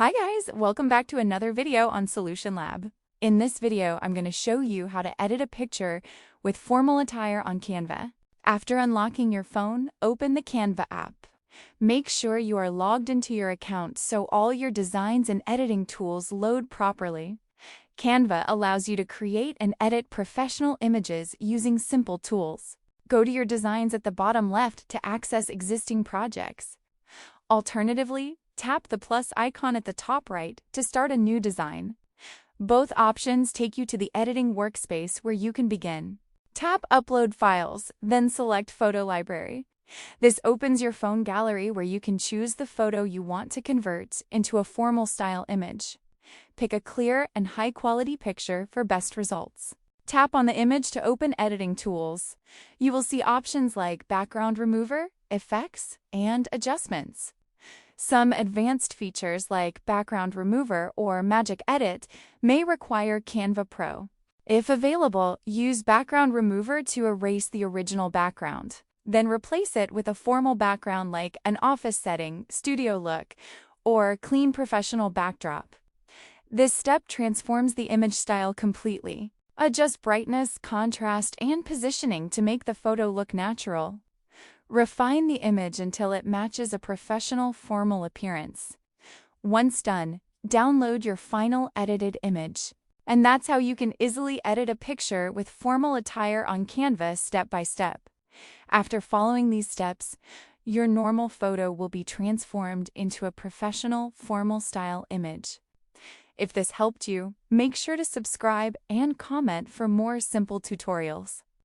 Hi guys, welcome back to another video on Solution Lab. In this video, I'm going to show you how to edit a picture with formal attire on Canva. After unlocking your phone, open the Canva app. Make sure you are logged into your account so all your designs and editing tools load properly. Canva allows you to create and edit professional images using simple tools. Go to your designs at the bottom left to access existing projects. Alternatively, tap the plus icon at the top right to start a new design. Both options take you to the editing workspace where you can begin. Tap Upload Files, then select Photo Library. This opens your phone gallery where you can choose the photo you want to convert into a formal style image. Pick a clear and high-quality picture for best results. Tap on the image to open editing tools. You will see options like Background Remover, Effects, and Adjustments. Some advanced features like Background Remover or Magic Edit may require Canva Pro. If available, use Background Remover to erase the original background. Then replace it with a formal background like an office setting, studio look, or clean professional backdrop. This step transforms the image style completely. Adjust brightness, contrast, and positioning to make the photo look natural. Refine the image until it matches a professional, formal appearance. Once done, download your final edited image. And that's how you can easily edit a picture with formal attire on Canva step by step. After following these steps, your normal photo will be transformed into a professional, formal style image. If this helped you, make sure to subscribe and comment for more simple tutorials.